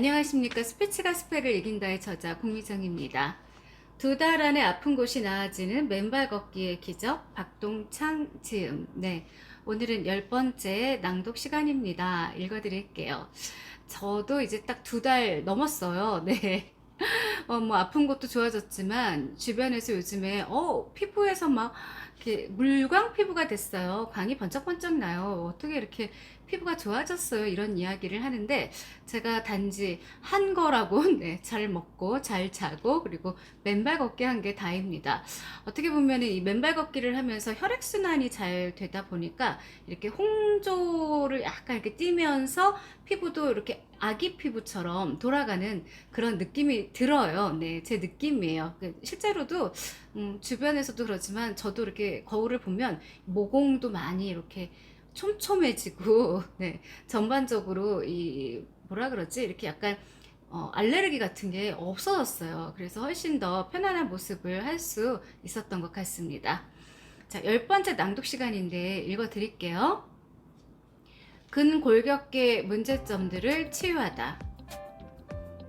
안녕하십니까. 스피치가 스펙을 이긴다의 저자 공미정입니다. 2달 안에 아픈 곳이 나아지는 맨발 걷기의 기적 박동창 지음. 네, 오늘은 10번째 낭독 시간입니다. 읽어드릴게요. 저도 이제 딱 2달 넘었어요. 네. 뭐 아픈 것도 좋아졌지만 주변에서 요즘에 피부에서 막 이렇게 물광 피부가 됐어요. 광이 번쩍번쩍 나요. 어떻게 이렇게 피부가 좋아졌어요? 이런 이야기를 하는데 제가 단지 한 거라고 네, 잘 먹고 잘 자고 그리고 맨발 걷기 한 게 다입니다. 어떻게 보면 이 맨발 걷기를 하면서 혈액순환이 잘 되다 보니까 이렇게 홍조를 약간 이렇게 띠면서 피부도 이렇게 아기 피부처럼 돌아가는 그런 느낌이 들어요. 네, 제 느낌이에요. 실제로도 주변에서도 그렇지만 저도 이렇게 거울을 보면 모공도 많이 이렇게 촘촘해지고 네, 전반적으로 이 뭐라 그러지? 이렇게 약간 알레르기 같은 게 없어졌어요. 그래서 훨씬 더 편안한 모습을 할 수 있었던 것 같습니다. 자, 10번째 낭독 시간인데 읽어 드릴게요. 근골격계 문제점들을 치유하다.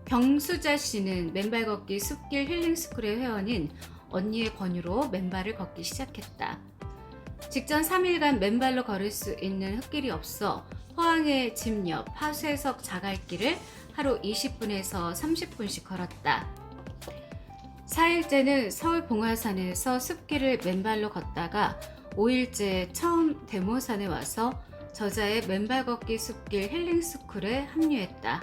경수자 씨는 맨발 걷기 숲길 힐링스쿨의 회원인 언니의 권유로 맨발을 걷기 시작했다. 직전 3일간 맨발로 걸을 수 있는 흙길이 없어 포항의 집 옆 하쇠석 자갈길을 하루 20분에서 30분씩 걸었다. 4일째는 서울 봉화산에서 숲길을 맨발로 걷다가 5일째 처음 대모산에 와서 저자의 맨발 걷기 숲길 힐링스쿨에 합류했다.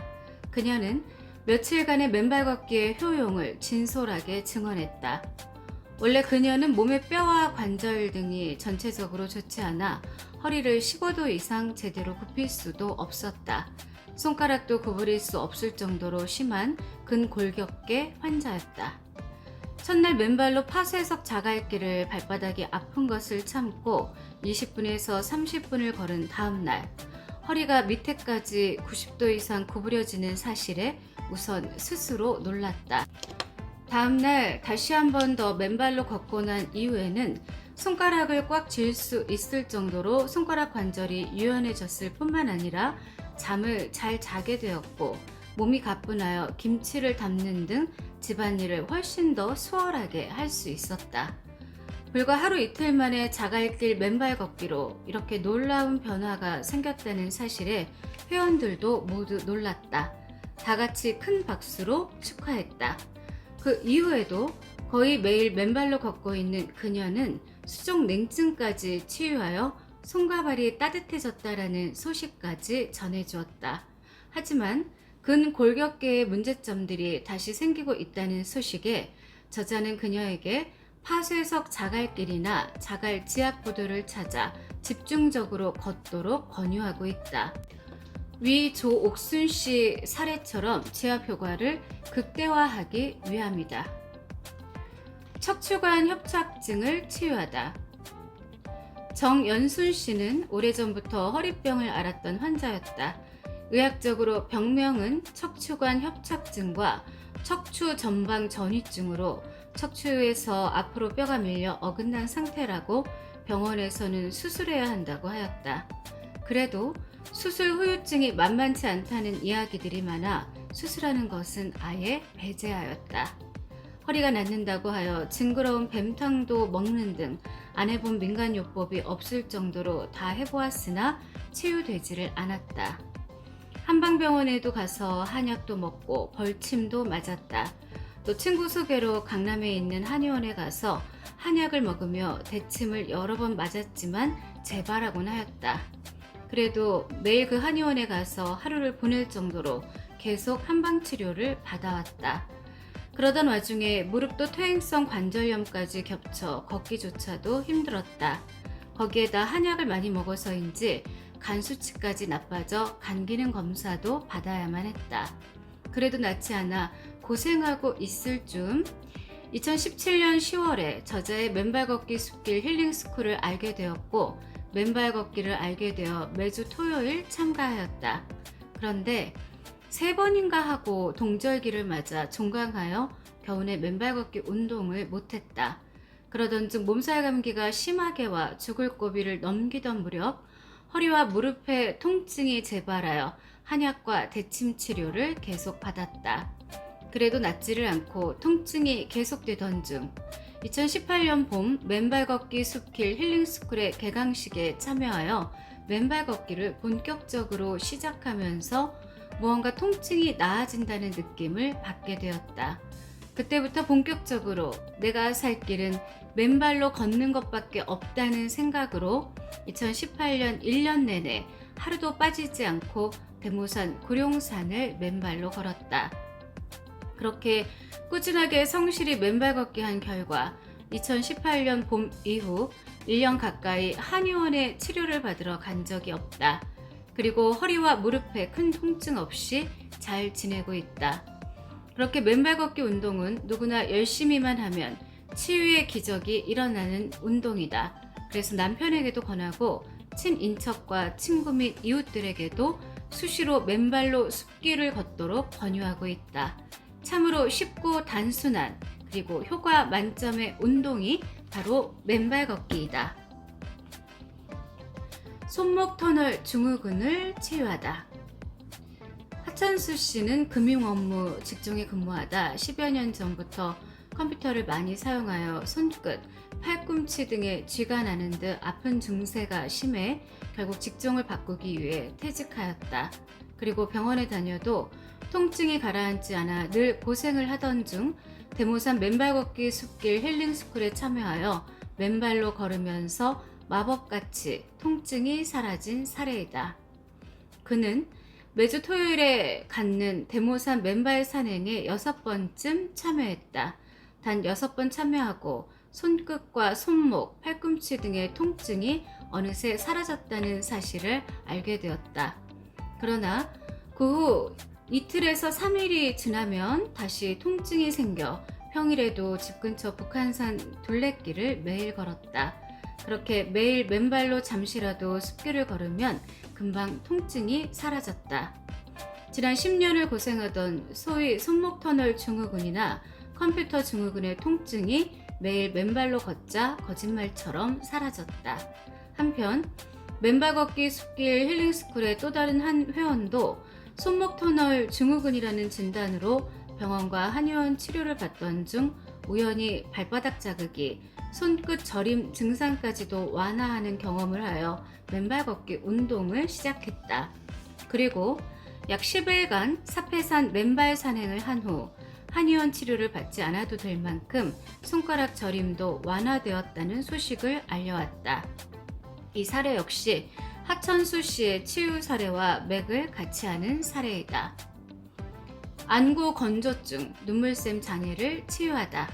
그녀는 며칠간의 맨발 걷기의 효용을 진솔하게 증언했다. 원래 그녀는 몸의 뼈와 관절 등이 전체적으로 좋지 않아 허리를 15도 이상 제대로 굽힐 수도 없었다. 손가락도 구부릴 수 없을 정도로 심한 근골격계 환자였다. 첫날 맨발로 파쇄석 자갈길을 발바닥이 아픈 것을 참고 20분에서 30분을 걸은 다음날 허리가 밑에까지 90도 이상 구부려지는 사실에 우선 스스로 놀랐다. 다음날 다시 한 번 더 맨발로 걷고 난 이후에는 손가락을 꽉 쥘 수 있을 정도로 손가락 관절이 유연해졌을 뿐만 아니라 잠을 잘 자게 되었고 몸이 가뿐하여 김치를 담는 등 집안일을 훨씬 더 수월하게 할 수 있었다. 불과 하루 이틀 만에 자갈길 맨발 걷기로 이렇게 놀라운 변화가 생겼다는 사실에 회원들도 모두 놀랐다. 다 같이 큰 박수로 축하했다. 그 이후에도 거의 매일 맨발로 걷고 있는 그녀는 수족 냉증까지 치유하여 손과 발이 따뜻해졌다라는 소식까지 전해주었다. 하지만 근골격계의 문제점들이 다시 생기고 있다는 소식에 저자는 그녀에게 파쇄석 자갈길이나 자갈 지압보도를 찾아 집중적으로 걷도록 권유하고 있다. 위 조옥순 씨 사례처럼 지압 효과를 극대화하기 위함이다. 척추관 협착증을 치유하다. 정연순 씨는 오래전부터 허리병을 앓았던 환자였다. 의학적으로 병명은 척추관 협착증과 척추 전방 전이증으로 척추에서 앞으로 뼈가 밀려 어긋난 상태라고 병원에서는 수술해야 한다고 하였다. 그래도 수술 후유증이 만만치 않다는 이야기들이 많아 수술하는 것은 아예 배제하였다. 허리가 낫는다고 하여 징그러운 뱀탕도 먹는 등 안 해본 민간요법이 없을 정도로 다 해보았으나 치유되지를 않았다. 한방병원에도 가서 한약도 먹고 벌침도 맞았다. 또 친구 소개로 강남에 있는 한의원에 가서 한약을 먹으며 대침을 여러 번 맞았지만 재발하곤 하였다. 그래도 매일 그 한의원에 가서 하루를 보낼 정도로 계속 한방치료를 받아왔다. 그러던 와중에 무릎도 퇴행성 관절염까지 겹쳐 걷기조차도 힘들었다. 거기에다 한약을 많이 먹어서인지 간 수치까지 나빠져 간 기능 검사도 받아야만 했다. 그래도 낫지 않아 고생하고 있을 즈음 2017년 10월에 저자의 맨발 걷기 숲길 힐링스쿨을 알게 되었고 맨발 걷기를 알게 되어 매주 토요일 참가하였다. 그런데 3번인가 하고 동절기를 맞아 종강하여 겨우내 맨발 걷기 운동을 못했다. 그러던 중 몸살 감기가 심하게 와 죽을 고비를 넘기던 무렵 허리와 무릎의 통증이 재발하여 한약과 대침 치료를 계속 받았다. 그래도 낫지를 않고 통증이 계속되던 중 2018년 봄 맨발 걷기 숲길 힐링스쿨의 개강식에 참여하여 맨발 걷기를 본격적으로 시작하면서 무언가 통증이 나아진다는 느낌을 받게 되었다. 그때부터 본격적으로 내가 살 길은 맨발로 걷는 것밖에 없다는 생각으로 2018년 1년 내내 하루도 빠지지 않고 대모산 구룡산을 맨발로 걸었다. 그렇게 꾸준하게 성실히 맨발 걷기 한 결과 2018년 봄 이후 1년 가까이 한의원에 치료를 받으러 간 적이 없다. 그리고 허리와 무릎에 큰 통증 없이 잘 지내고 있다. 그렇게 맨발 걷기 운동은 누구나 열심히만 하면 치유의 기적이 일어나는 운동이다. 그래서 남편에게도 권하고 친인척과 친구 및 이웃들에게도 수시로 맨발로 숲길을 걷도록 권유하고 있다. 참으로 쉽고 단순한 그리고 효과 만점의 운동이 바로 맨발 걷기이다. 손목 터널 증후군을 치유하다. 하찬수 씨는 금융 업무 직종에 근무하다 10여 년 전부터 컴퓨터를 많이 사용하여 손끝, 팔꿈치 등에 쥐가 나는 듯 아픈 증세가 심해 결국 직종을 바꾸기 위해 퇴직하였다. 그리고 병원에 다녀도 통증이 가라앉지 않아 늘 고생을 하던 중 대모산 맨발 걷기 숲길 힐링스쿨에 참여하여 맨발로 걸으면서 마법같이 통증이 사라진 사례이다. 그는 매주 토요일에 갖는 대모산 맨발 산행에 6번쯤 참여했다. 단 6번 참여하고 손끝과 손목, 팔꿈치 등의 통증이 어느새 사라졌다는 사실을 알게 되었다. 그러나 그 후 이틀에서 3일이 지나면 다시 통증이 생겨 평일에도 집 근처 북한산 둘레길을 매일 걸었다. 그렇게 매일 맨발로 잠시라도 숲길을 걸으면 금방 통증이 사라졌다. 지난 10년을 고생하던 소위 손목 터널 증후군이나 컴퓨터 증후군의 통증이 매일 맨발로 걷자 거짓말처럼 사라졌다. 한편 맨발 걷기 숲길 힐링스쿨의 또 다른 한 회원도 손목 터널 증후군이라는 진단으로 병원과 한의원 치료를 받던 중 우연히 발바닥 자극이 손끝 저림 증상까지도 완화하는 경험을 하여 맨발 걷기 운동을 시작했다. 그리고 약 10일간 사패산 맨발 산행을 한 후 한의원 치료를 받지 않아도 될 만큼 손가락 저림도 완화되었다는 소식을 알려왔다. 이 사례 역시 하천수 씨의 치유 사례와 맥을 같이 하는 사례이다. 안구 건조증, 눈물샘 장애를 치유하다.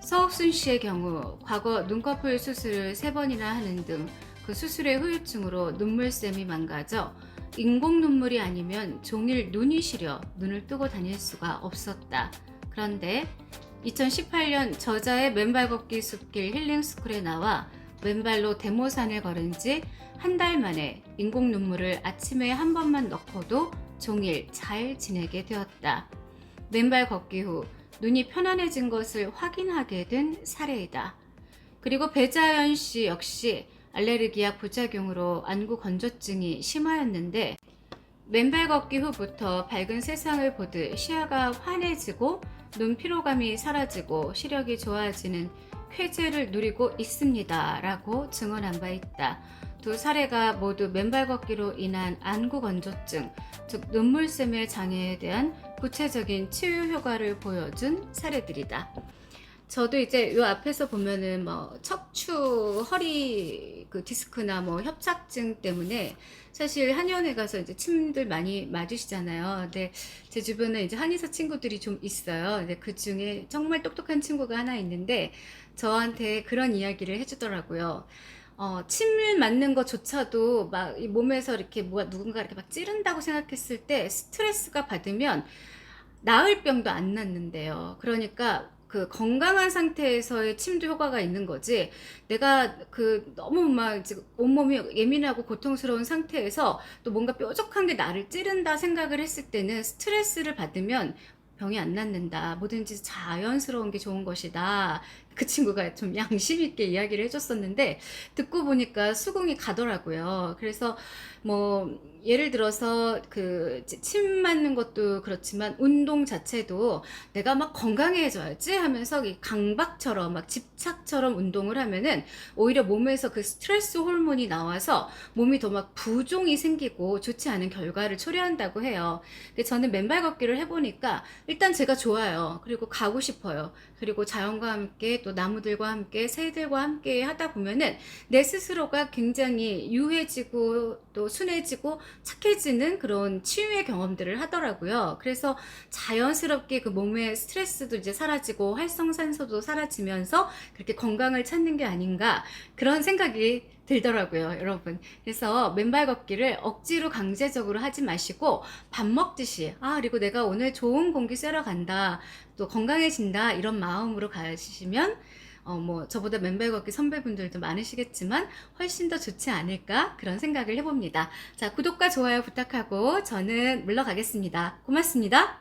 서옥순 씨의 경우 과거 눈꺼풀 수술을 3번이나 하는 등 그 수술의 후유증으로 눈물샘이 망가져 인공 눈물이 아니면 종일 눈이 시려 눈을 뜨고 다닐 수가 없었다. 그런데 2018년 저자의 맨발 걷기 숲길 힐링스쿨에 나와 맨발로 대모산을 걸은 지 한 달 만에 인공 눈물을 아침에 한 번만 넣고도 종일 잘 지내게 되었다. 맨발 걷기 후 눈이 편안해진 것을 확인하게 된 사례이다. 그리고 배자연 씨 역시 알레르기약 부작용으로 안구 건조증이 심하였는데 맨발 걷기 후부터 밝은 세상을 보듯 시야가 환해지고 눈 피로감이 사라지고 시력이 좋아지는 쾌재를 누리고 있습니다 라고 증언한 바 있다. 두 사례가 모두 맨발 걷기로 인한 안구 건조증, 즉 눈물샘의 장애에 대한 구체적인 치유 효과를 보여준 사례들이다. 저도 이제 요 앞에서 보면은 뭐 척추, 허리 그 디스크나 뭐 협착증 때문에 사실 한의원에 가서 이제 침들 많이 맞으시잖아요. 근데 제 주변에 이제 한의사 친구들이 좀 있어요. 근데 그 중에 정말 똑똑한 친구가 하나 있는데 저한테 그런 이야기를 해주더라고요. 침을 맞는 것조차도 막 이 몸에서 이렇게 뭐가 누군가 이렇게 막 찌른다고 생각했을 때 스트레스가 받으면 나을 병도 안 낫는데요. 그러니까 그 건강한 상태에서의 침도 효과가 있는 거지, 내가 그 너무 막 지금 온몸이 예민하고 고통스러운 상태에서 또 뭔가 뾰족한 게 나를 찌른다 생각을 했을 때는 스트레스를 받으면 병이 안 낫는다. 뭐든지 자연스러운 게 좋은 것이다. 그 친구가 좀 양심 있게 이야기를 해줬었는데 듣고 보니까 수긍이 가더라고요. 그래서 뭐 예를 들어서 그 침 맞는 것도 그렇지만 운동 자체도 내가 막 건강해져야지 하면서 이 강박처럼 막 집착처럼 운동을 하면은 오히려 몸에서 그 스트레스 호르몬이 나와서 몸이 더 막 부종이 생기고 좋지 않은 결과를 초래한다고 해요. 근데 저는 맨발 걷기를 해보니까 일단 제가 좋아요. 그리고 가고 싶어요. 그리고 자연과 함께 또 나무들과 함께 새들과 함께 하다 보면은 내 스스로가 굉장히 유해지고 또 순해지고 착해지는 그런 치유의 경험들을 하더라고요. 그래서 자연스럽게 그 몸의 스트레스도 이제 사라지고 활성산소도 사라지면서 그렇게 건강을 찾는 게 아닌가 그런 생각이 들더라고요, 여러분. 그래서 맨발 걷기를 억지로 강제적으로 하지 마시고 밥 먹듯이 그리고 내가 오늘 좋은 공기 쐬러 간다 또 건강해진다 이런 마음으로 가시면 뭐 저보다 맨발 걷기 선배분들도 많으시겠지만 훨씬 더 좋지 않을까 그런 생각을 해봅니다. 자, 구독과 좋아요 부탁하고 저는 물러가겠습니다. 고맙습니다.